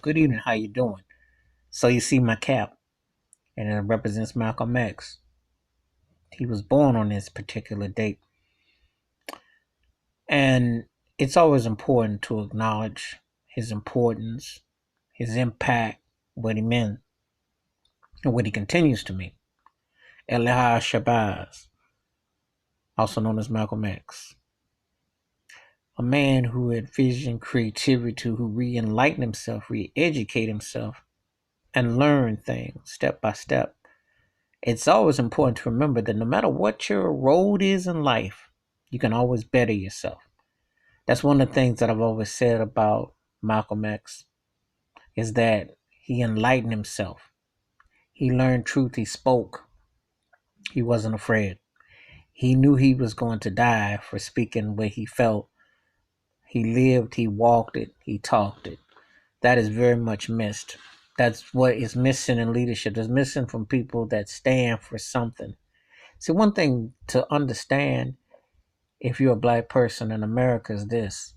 Good evening. How you doing? So you see my cap, and it represents Malcolm X. He was born on this particular date, and it's always important to acknowledge his importance, his impact, what he meant, and what he continues to mean. Elijah Shabazz, also known as Malcolm X, a man who had vision, creativity, who re-enlightened himself, re-educate himself, and learn things step by step. It's always important to remember that no matter what your road is in life, you can always better yourself. That's one of the things that I've always said about Malcolm X is that he enlightened himself. He learned truth, he spoke. He wasn't afraid. He knew he was going to die for speaking what he felt. He lived, he walked it, he talked it. That is very much missed. That's what is missing in leadership. It's missing from people that stand for something. See, one thing to understand if you're a black person in America is this.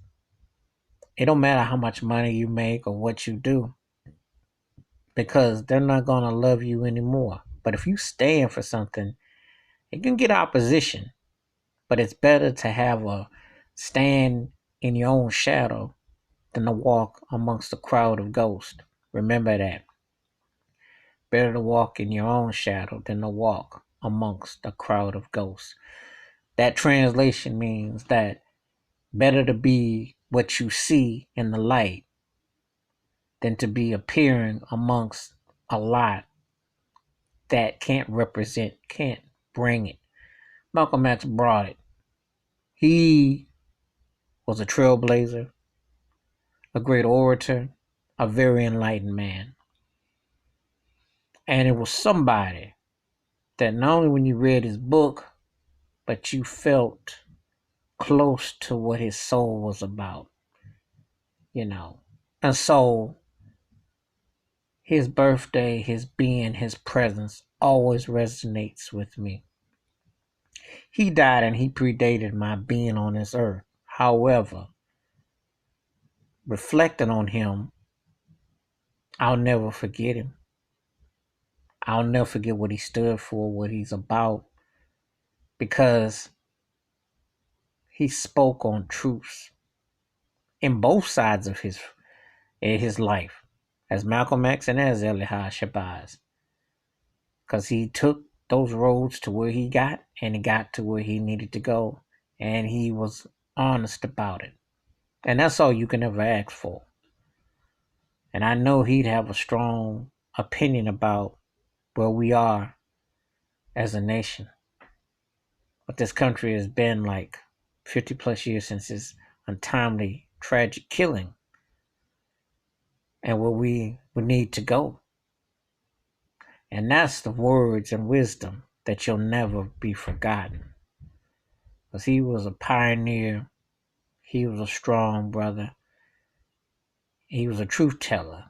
It don't matter how much money you make or what you do because they're not going to love you anymore. But if you stand for something, you can get opposition, but it's better to have a stand in your own shadow than to walk amongst a crowd of ghosts. Remember that. Better to walk in your own shadow than to walk amongst a crowd of ghosts. That translation means that better to be what you see in the light than to be appearing amongst a lot that can't represent, can't bring it. Malcolm X brought it. He was a trailblazer, a great orator, a very enlightened man. And it was somebody that not only when you read his book, but you felt close to what his soul was about, you know. And so his birthday, his being, his presence always resonates with me. He died and he predated my being on this earth. However, reflecting on him, I'll never forget him. I'll never forget what he stood for, what he's about, because he spoke on truths in both sides of his life, as Malcolm X and as Elijah Shabazz, because he took those roads to where he got, and he got to where he needed to go, and he was honest about it. And that's all you can ever ask for. And I know he'd have a strong opinion about where we are as a nation. But this country has been like 50 plus years since his untimely, tragic killing, and where we would need to go. And that's the words and wisdom that you'll never be forgotten. Because he was a pioneer, he was a strong brother, he was a truth teller,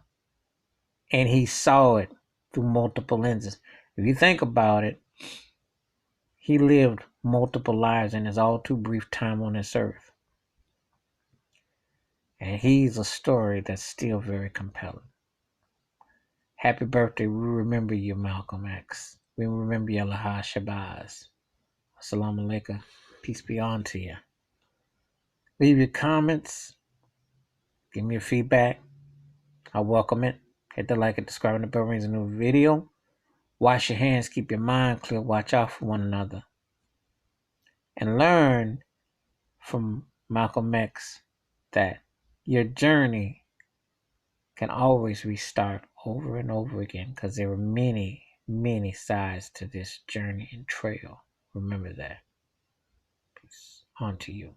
and he saw it through multiple lenses. If you think about it, he lived multiple lives in his all too brief time on this earth. And he's a story that's still very compelling. Happy birthday. We remember you, Malcolm X. We remember you, Elijah Shabazz. Assalamu alaikum. Peace be on to you. Leave your comments. Give me your feedback. I welcome it. Hit the like and subscribe and the bell rings a new video. Wash your hands. Keep your mind clear. Watch out for one another. And learn from Malcolm X that your journey can always restart over and over again because there are many, many sides to this journey and trail. Remember that. Peace. On to you.